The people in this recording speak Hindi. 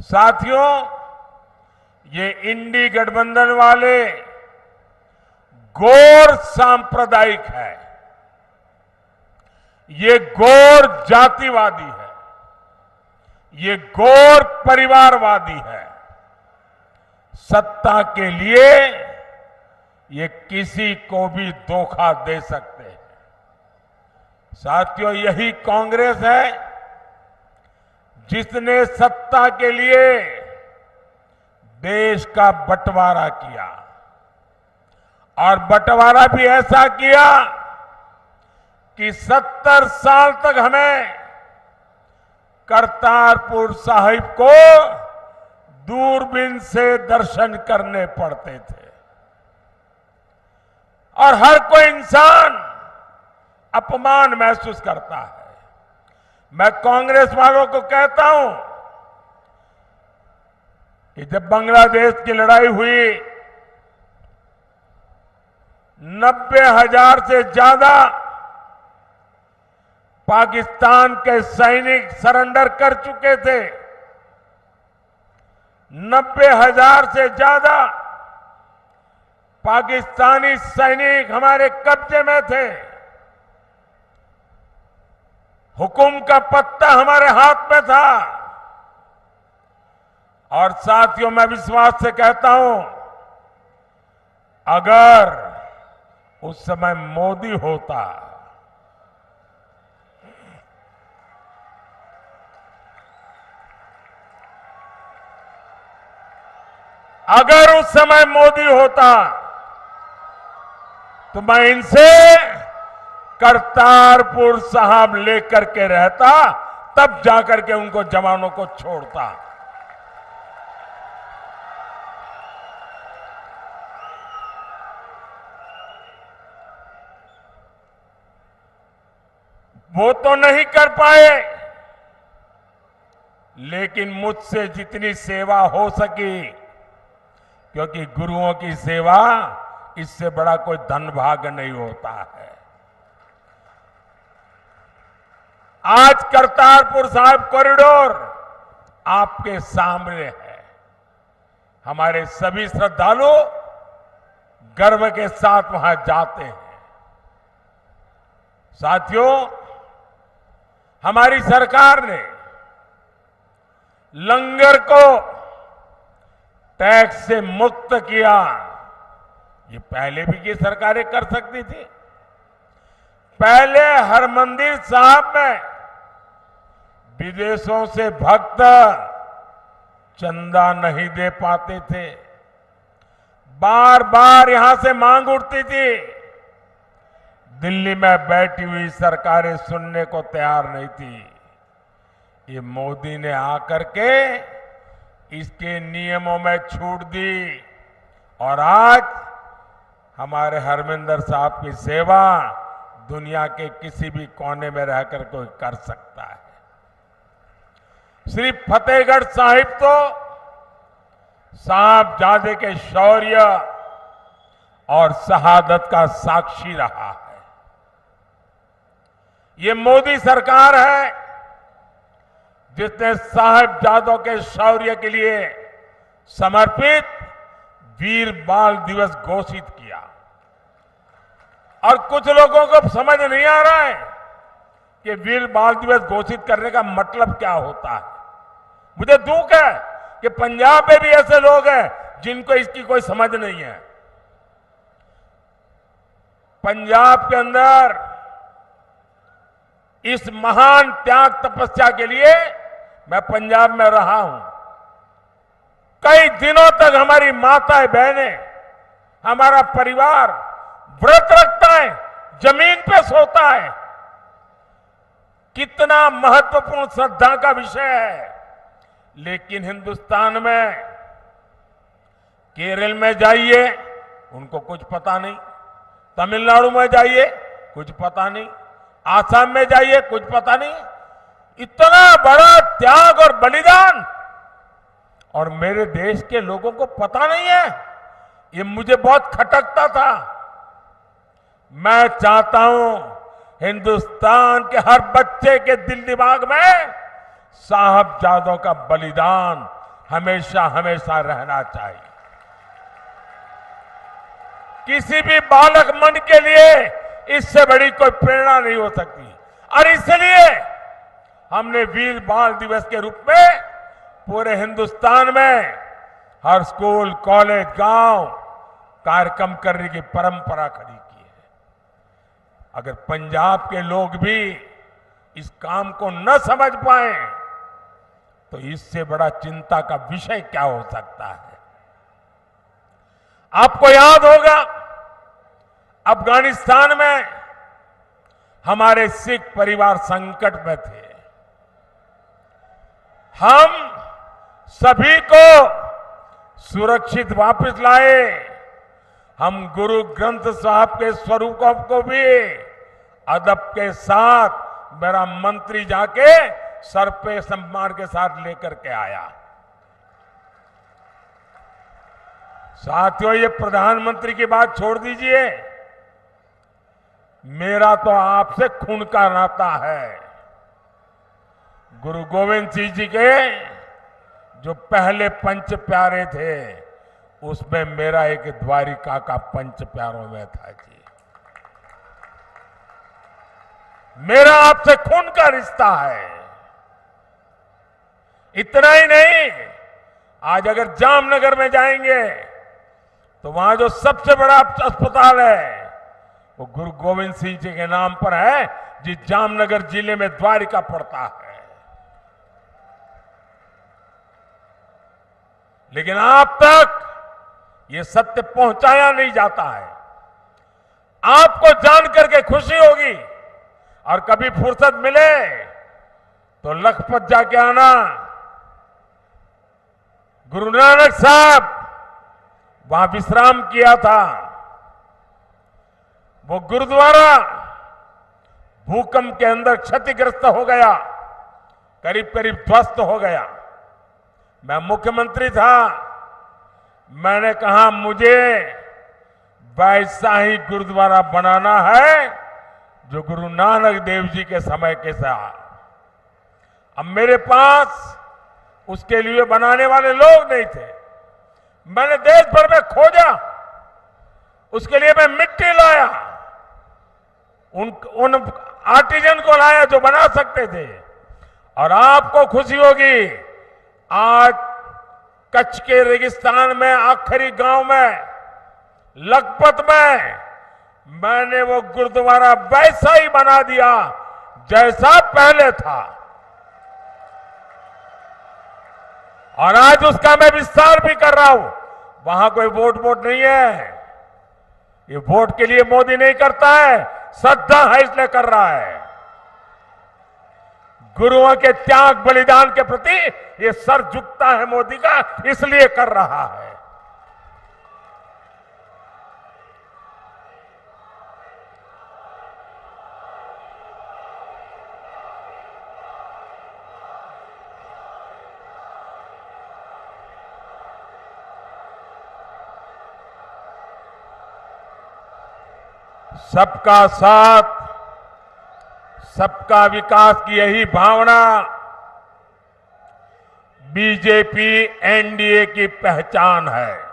साथियों, ये इंडी गठबंधन वाले गौर सांप्रदायिक है, ये गौर जातिवादी है, ये गौर परिवारवादी है। सत्ता के लिए ये किसी को भी धोखा दे सकते हैं। साथियों, यही कांग्रेस है जिसने सत्ता के लिए देश का बंटवारा किया, और बंटवारा भी ऐसा किया कि 70 साल तक हमें करतारपुर साहिब को दूरबीन से दर्शन करने पड़ते थे, और हर कोई इंसान अपमान महसूस करता है। मैं कांग्रेस वालों को कहता हूं कि जब बांग्लादेश की लड़ाई हुई, 90,000 से ज्यादा पाकिस्तान के सैनिक सरेंडर कर चुके थे। 90,000 से ज्यादा पाकिस्तानी सैनिक हमारे कब्जे में थे। हुकुम का पत्ता हमारे हाथ में था। और साथियों, मैं विश्वास से कहता हूं, अगर उस समय मोदी होता, अगर उस समय मोदी होता तो मैं इनसे करतारपुर साहब लेकर के रहता, तब जाकर के उनको जवानों को छोड़ता। वो तो नहीं कर पाए, लेकिन मुझसे जितनी सेवा हो सकी, क्योंकि गुरुओं की सेवा इससे बड़ा कोई धन भाग्य नहीं होता है। आज करतारपुर साहिब कॉरिडोर आपके सामने है। हमारे सभी श्रद्धालु गर्व के साथ वहां जाते हैं। साथियों, हमारी सरकार ने लंगर को टैक्स से मुक्त किया। ये पहले भी की सरकारें कर सकती थी। पहले हरमंदिर साहब में विदेशों से भक्त चंदा नहीं दे पाते थे। बार बार यहां से मांग उठती थी। दिल्ली में बैठी हुई सरकारें सुनने को तैयार नहीं थी। ये मोदी ने आकर के इसके नियमों में छूट दी, और आज हमारे हरमिंदर साहब की सेवा दुनिया के किसी भी कोने में रहकर कोई कर सकता है। श्री फतेहगढ़ साहिब तो साहबजादे के शौर्य और शहादत का साक्षी रहा है। ये मोदी सरकार है जिसने साहिबजादों के शौर्य के लिए समर्पित वीर बाल दिवस घोषित किया। और कुछ लोगों को समझ नहीं आ रहा है कि वीर बाल दिवस घोषित करने का मतलब क्या होता है। मुझे दुख है कि पंजाब में भी ऐसे लोग हैं जिनको इसकी कोई समझ नहीं है। पंजाब के अंदर इस महान त्याग तपस्या के लिए मैं पंजाब में रहा हूं। कई दिनों तक हमारी माताएं बहनें, हमारा परिवार व्रत रखता है, जमीन पे सोता है। कितना महत्वपूर्ण श्रद्धा का विषय है। लेकिन हिंदुस्तान में केरल में जाइए, उनको कुछ पता नहीं। तमिलनाडु में जाइए, कुछ पता नहीं। आसाम में जाइए, कुछ पता नहीं। इतना बड़ा त्याग और बलिदान, और मेरे देश के लोगों को पता नहीं है। ये मुझे बहुत खटकता था। मैं चाहता हूं हिंदुस्तान के हर बच्चे के दिल दिमाग में साहबजादों का बलिदान हमेशा हमेशा रहना चाहिए। किसी भी बालक मन के लिए इससे बड़ी कोई प्रेरणा नहीं हो सकती और इसलिए हमने वीर बाल दिवस के रूप में पूरे हिंदुस्तान में हर स्कूल, कॉलेज, गांव कार्यक्रम करने की परंपरा खड़ी की है। अगर पंजाब के लोग भी इस काम को न समझ पाए तो इससे बड़ा चिंता का विषय क्या हो सकता है। आपको याद होगा अफगानिस्तान में हमारे सिख परिवार संकट में थे। हम सभी को सुरक्षित वापस लाए। हम गुरु ग्रंथ साहब के स्वरूपों को भी अदब के साथ मेरा मंत्री जाके सर पे सम्मान के साथ लेकर के आया। साथियों, ये प्रधानमंत्री की बात छोड़ दीजिए, मेरा तो आपसे खून का नाता है। गुरु गोविंद सिंह जी के जो पहले पंच प्यारे थे उसमें मेरा एक द्वारिका का पंच प्यारों में था जी। मेरा आपसे खून का रिश्ता है। इतना ही नहीं, आज अगर जामनगर में जाएंगे तो वहां जो सबसे बड़ा अस्पताल है वो गुरु गोविंद सिंह जी के नाम पर है, जिस जामनगर जिले में द्वारिका पड़ता है। लेकिन आप तक ये सत्य पहुंचाया नहीं जाता है। आपको जान करके खुशी होगी और कभी फुर्सत मिले तो लखपत जाके आना। गुरु नानक साहब वहां विश्राम किया था। वो गुरुद्वारा भूकंप के अंदर क्षतिग्रस्त हो गया, करीब करीब ध्वस्त हो गया। मैं मुख्यमंत्री था, मैंने कहा मुझे वैसा ही गुरुद्वारा बनाना है जो गुरु नानक देव जी के समय के साथ। अब मेरे पास उसके लिए बनाने वाले लोग नहीं थे। मैंने देश भर में खोजा, उसके लिए मैं मिट्टी लाया, उन आर्टिजन को लाया जो बना सकते थे। और आपको खुशी होगी, आज कच्छ के रेगिस्तान में आखिरी गांव में लखपत में मैंने वो गुरुद्वारा वैसा ही बना दिया जैसा पहले था। और आज उसका मैं विस्तार भी कर रहा हूं। वहां कोई वोट नहीं है। ये वोट के लिए मोदी नहीं करता है, श्रद्धा है इसलिए कर रहा है। गुरुओं के त्याग बलिदान के प्रति ये सर झुकता है मोदी का, इसलिए कर रहा है। सबका साथ, सबका विकास की यही भावना बीजेपी एनडीए की पहचान है।